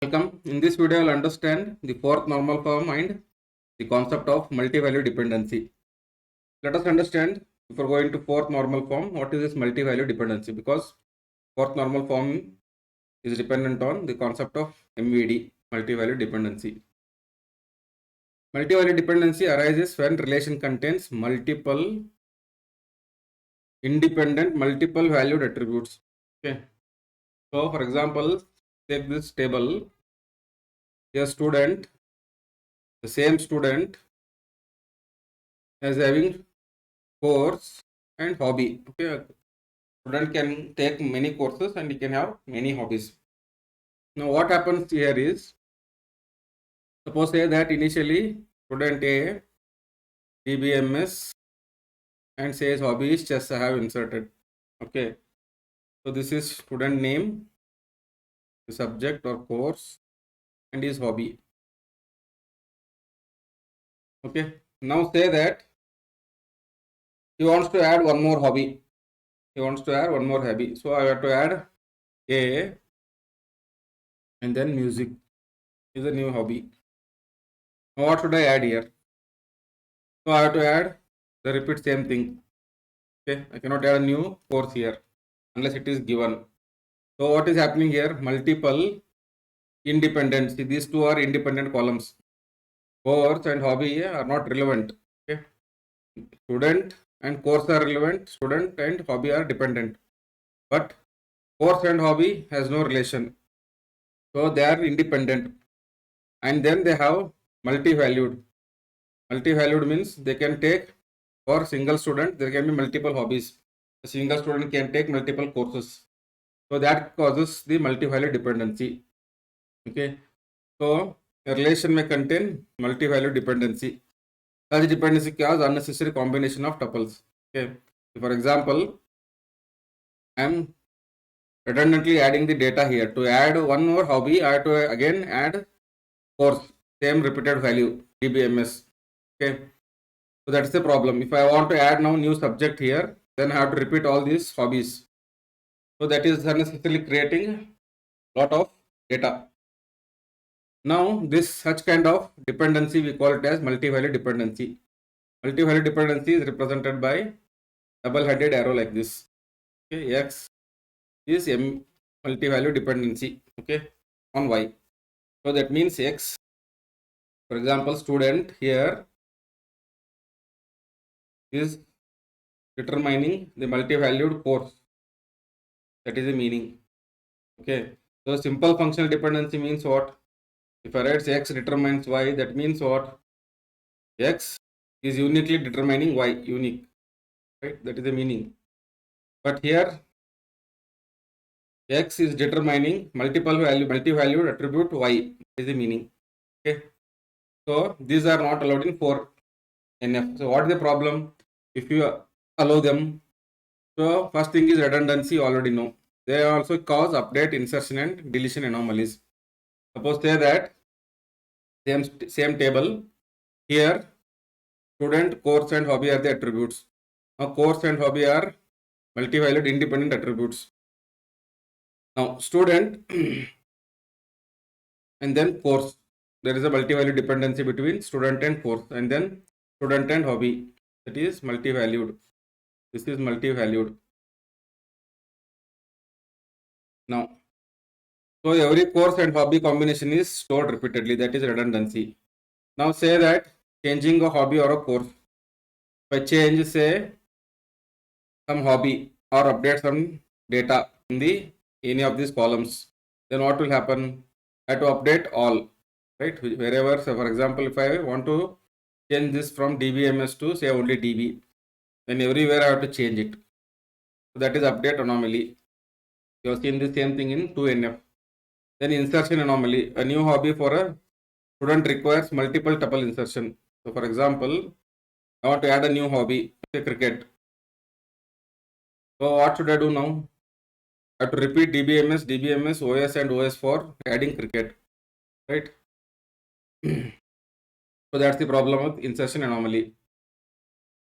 Welcome. In this video, I will understand the fourth normal form and the concept of multivalued dependency. Let us understand before going to fourth normal form, what is this multivalued dependency? Because fourth normal form is dependent on the concept of MVD, multivalued dependency. Multivalued dependency arises when relation contains multiple independent, multiple valued attributes. Okay. So, for example, take this table. A student, the same student as having course and hobby. Okay, student can take many courses and he can have many hobbies. Now what happens here is, suppose say that initially student A DBMS and says hobby is chess. I have inserted. Okay, so this is student name, the subject or course, and his hobby. Okay, now say that he wants to add one more hobby. He wants to add one more hobby. So I have to add A and then music is a new hobby. Now what should I add here? So I have to add the repeat same thing. Okay, I cannot add a new course here unless it is given. So what is happening here? Multiple independent. See, these two are independent columns. Course and hobby are not relevant. Okay, student and course are relevant. Student and hobby are dependent. But course and hobby has no relation. So they are independent. And then they have multi-valued. Multi-valued means they can take, for single student there can be multiple hobbies. A single student can take multiple courses. So that causes the multivalued dependency. Okay. So a relation may contain multivalued dependency. Such dependency causes unnecessary combination of tuples. Okay. For example, I am redundantly adding the data here. To add one more hobby, I have to again add course, same repeated value, DBMS. Okay. So that's the problem. If I want to add now new subject here, then I have to repeat all these hobbies. So that is unnecessarily creating a lot of data. Now this such kind of dependency we call it as multivalued dependency. Multivalued dependency is represented by double-headed arrow like this. Okay, X is multivalued dependency. Okay, on Y. So that means X. For example, student here is determining the multivalued course. That is the meaning. Okay. So simple functional dependency means what? If I write X determines Y, that means what? X is uniquely determining Y, unique. Right? That is the meaning. But here X is determining multi-valued attribute Y. That is the meaning. Okay. So these are not allowed in 4NF. So what is the problem? If you allow them, so first thing is redundancy, already know. They also cause update, insertion and deletion anomalies. Suppose say that same table here, student, course and hobby are the attributes. Now course and hobby are multivalued independent attributes. Now student and then course, there is a multivalued dependency between student and course, and then student and hobby, that is multivalued. This is multivalued. Now, so every course and hobby combination is stored repeatedly, that is redundancy. Now say that changing a hobby or a course, if I change say some hobby or update some data in the any of these columns, then what will happen? I have to update all, right? Wherever, so for example, if I want to change this from DBMS to say only DB, then everywhere I have to change it. So that is update anomaly. You have seen the same thing in 2NF. Then insertion anomaly. A new hobby for a student requires multiple tuple insertion. So for example, I want to add a new hobby, say cricket. So what should I do now? I have to repeat DBMS, OS and OS for adding cricket, right? So that's the problem with insertion anomaly.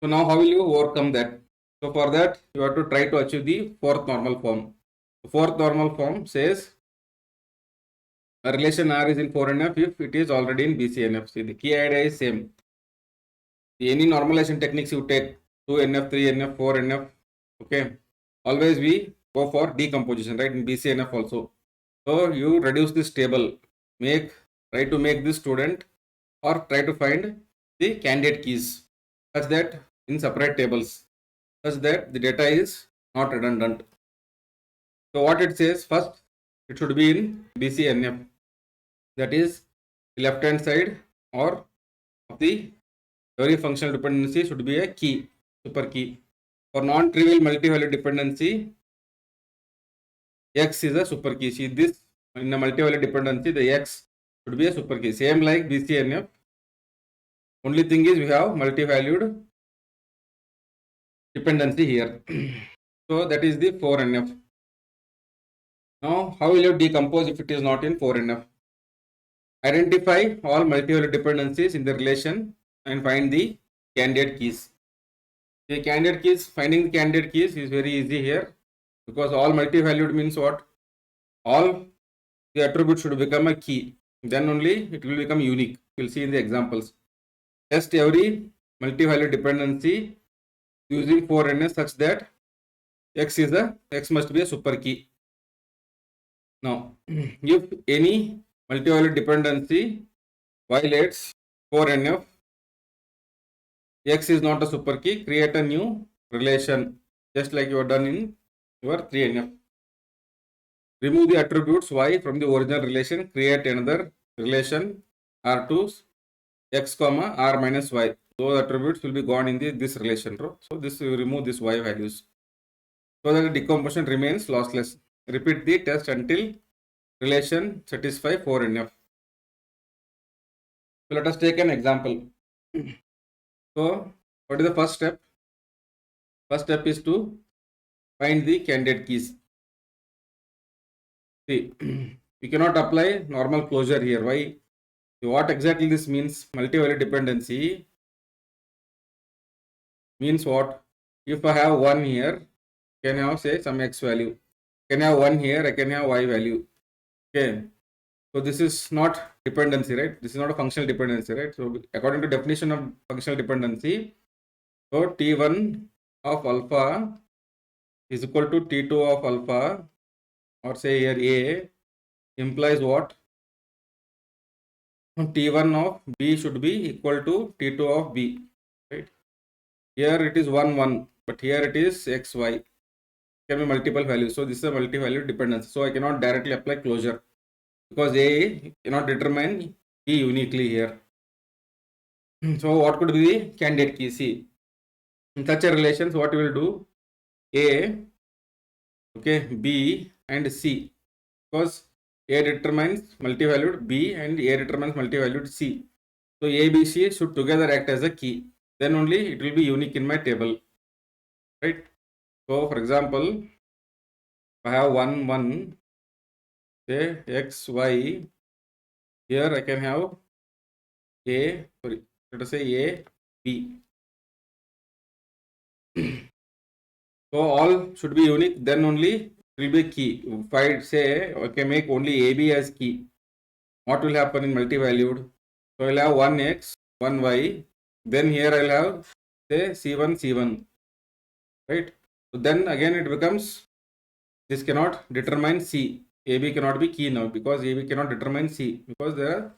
So now how will you overcome that? So for that, you have to try to achieve the fourth normal form. The fourth normal form says a relation R is in 4NF if it is already in BCNF. See, the key idea is same. Any normalization techniques you take, 2NF, 3NF, 4NF, okay, always we go for decomposition, right, in BCNF also. So you reduce this table, try to make this student or try to find the candidate keys such that in separate tables, such that the data is not redundant. So what it says, first it should be in BCNF, that is the left hand side or of the every functional dependency should be a key, super key. For non-trivial multivalued dependency, X is a super key. See this, in a multivalued dependency, the X should be a super key. Same like BCNF. Only thing is we have multivalued dependency here. So that is the 4NF. Now, how will you decompose if it is not in 4NF? Identify all multivalued dependencies in the relation and find the candidate keys. The candidate keys, finding the candidate keys is very easy here, because all multivalued means what? All the attributes should become a key. Then only it will become unique. We'll see in the examples. Test every multivalued dependency using 4NF such that X must be a super key. Now, if any multivalued dependency violates 4NF, X is not a super key, create a new relation, just like you have done in your 3NF. Remove the attributes Y from the original relation, create another relation R2 X comma R minus Y. Those attributes will be gone in this relation row. So this will remove this Y values, so that the decomposition remains lossless. Repeat the test until relation satisfy 4NF. So let us take an example. So what is the first step? First step is to find the candidate keys. See, we cannot apply normal closure here. Why? What exactly this means? Multivalued dependency means what? If I have 1 here, I can have say some X value. I can have 1 here, I can have Y value. Okay. So this is not dependency, right? This is not a functional dependency, right? So according to definition of functional dependency, so T1 of alpha is equal to T2 of alpha, or say here A, implies what? T1 of B should be equal to T2 of B, right? Here it is 1, 1, but here it is X, Y. Can be multiple values. So this is a multivalued dependency. So I cannot directly apply closure, because A cannot determine B uniquely here. So what could be the candidate key? See, in such a relations, what we will do? A, okay, B and C, because A determines multivalued B and A determines multivalued C. So A, B, C should together act as a key. Then only it will be unique in my table, right? So for example, I have 1, 1, say X, Y. Here I can have A, sorry, let us say A, B. So all should be unique, then only it will be key. If I say, okay, make only AB as key, what will happen in multivalued? So I'll have 1X, 1Y, then here I'll have say C1, C1, right? So then again it becomes, this cannot determine C. AB cannot be key now, because AB cannot determine C, because there are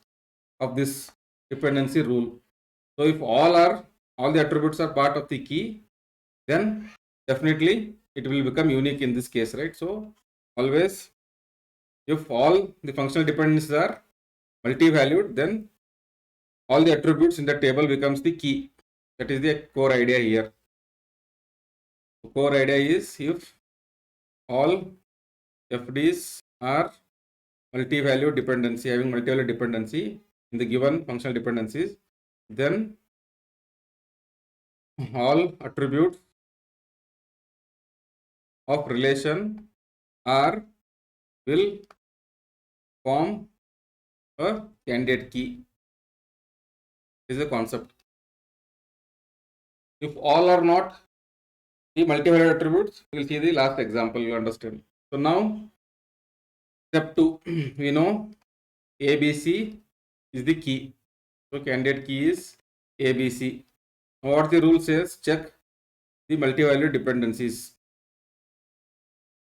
of this dependency rule. So if all the attributes are part of the key, then definitely it will become unique in this case, right? So always, if all the functional dependencies are multi-valued, then all the attributes in the table becomes the key. That is the core idea here. The core idea is, if all FDs are multi-valued dependency, having multi-valued dependency in the given functional dependencies, then all attributes of relation R will form a candidate key. This is a concept. If all are not the multivalued attributes, we will see the last example, you understand. So now step 2, we know ABC is the key. So candidate key is ABC. What the rule says, check the multivalued dependencies.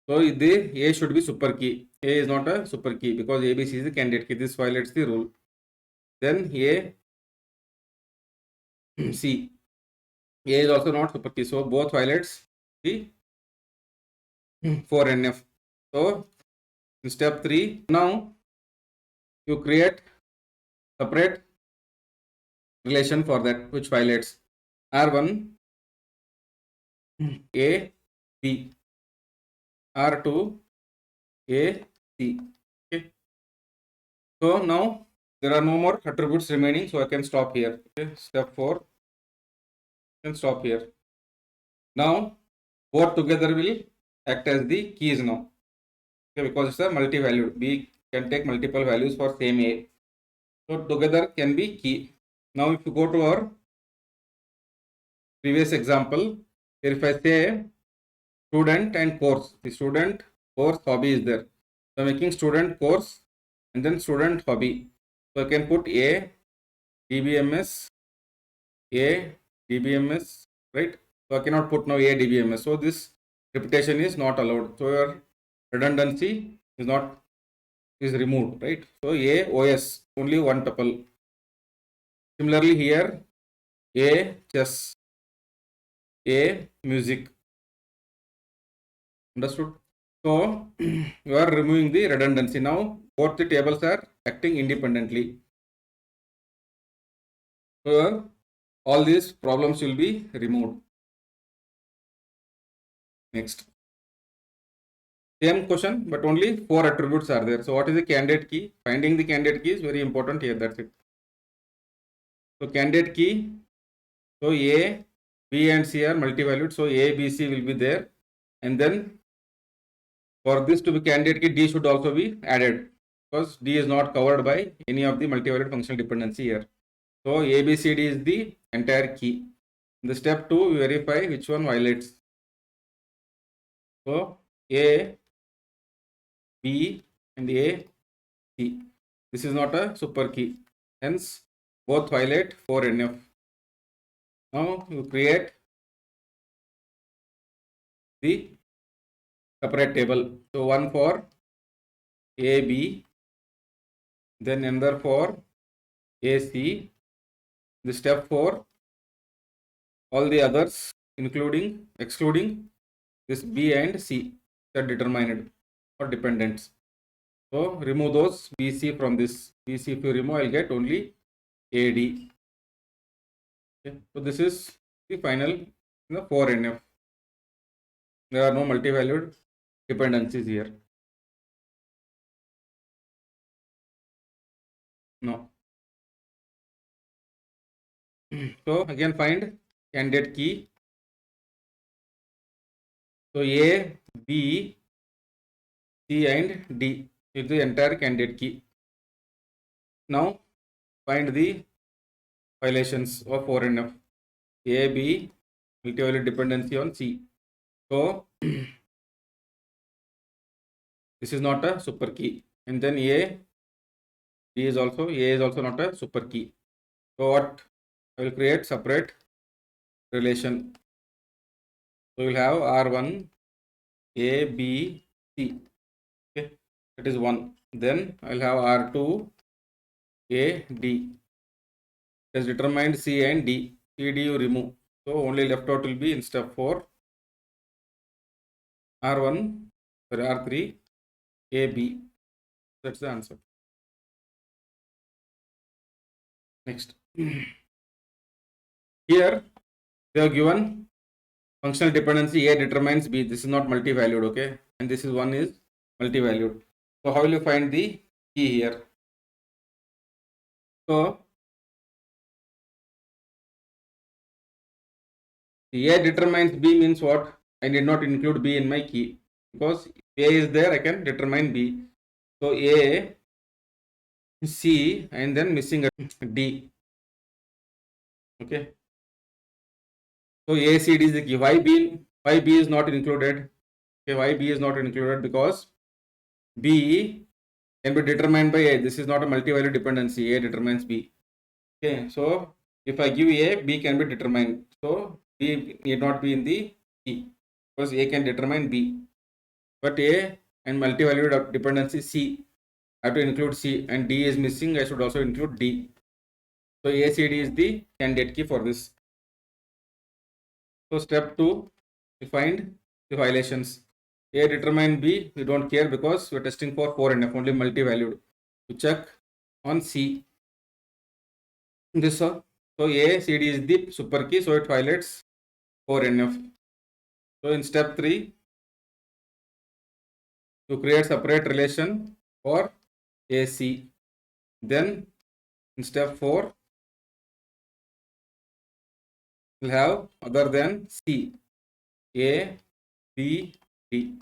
So the A should be super key. A is not a super key because ABC is the candidate key. This violates the rule. Then A, C. A is also not super key. So both violates the 4NF. So in step 3, now you create separate relation for that which violates R1 A B, R2 A C. Okay. So now there are no more attributes remaining, so I can stop here. Okay. Step 4, I can stop here. Now both together will act as the keys now. Okay, because it's a multi-valued. We can take multiple values for same A. So together can be key. Now if you go to our previous example, here if I say student and course, the student course hobby is there. So making student course and then student hobby. So I can put A DBMS, A DBMS, right? So I cannot put now A DBMS. So this repetition is not allowed. So your redundancy is removed, right? So A OS only one tuple. Similarly here A chess, A music. Understood? So you are removing the redundancy. Now both the tables are acting independently. So all these problems will be removed. Next. Same question, but only 4 attributes are there. So what is the candidate key? Finding the candidate key is very important here. That's it. So candidate key. So A, B and C are multivalued. So A, B, C will be there. And then for this to be candidate key, D should also be added because D is not covered by any of the multivalued functional dependency here. So A, B, C, D is the entire key. In the step 2, we verify which one violates. So A, B and A, C. This is not a super key. Hence, both violate 4NF. Now you create the separate table. So one for AB, then another for AC. The step 4, all the others excluding this B and C are determined or dependents. So remove those BC from this. BC if you remove, I'll get only AD. Okay. So this is the final 4NF. There are no multivalued dependencies here. No. So again find candidate key. So A, B, C and D is the entire candidate key. Now find the violations of 4NF. A, B, multivalued dependency on C. So this is not a super key. And then A is also not a super key. So what? I will create separate relation. So we will have R1 A B C. Okay, that is 1. Then I will have R2 A D. It has determined C and D. C D you remove. So only left out will be in step 4 R1 or R3 A B. That's the answer. Next. Here they have given functional dependency A determines B. This is not multi-valued, okay? And this is one is multi-valued. So how will you find the key here? So A determines B means what? I need not include B in my key because A is there, I can determine B. So A, C, and then missing a D. Okay. So A, C, D is the key. Why B is not included? Okay, why B is not included? Because B can be determined by A. This is not a multivalued dependency. A determines B. Okay, so if I give A, B can be determined. So B need not be in the C because A can determine B. But A and multivalued dependency C, I have to include C, and D is missing. I should also include D. So ACD is the candidate key for this. So step 2, we find the violations. A determine B, we don't care because we're testing for 4NF, only multi-valued. We check on C. This so A, CD is the super key, so it violates 4NF. So in step 3, to create separate relation for AC. Then in step 4, we'll have other than C, A, B, D.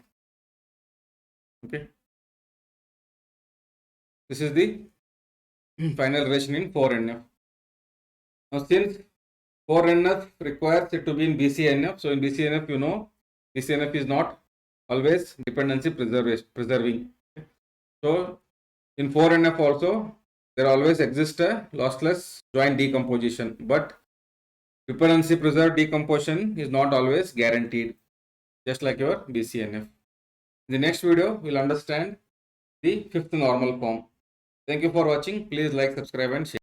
Okay. This is the final relation in 4NF. Now since 4NF requires it to be in BCNF, so in BCNF, you know, BCNF is not always dependency preserving. So in 4NF also, there always exists a lossless joint decomposition, but dependency preserved decomposition is not always guaranteed, just like your BCNF. In the next video, we'll understand the fifth normal form. Thank you for watching. Please like, subscribe and share.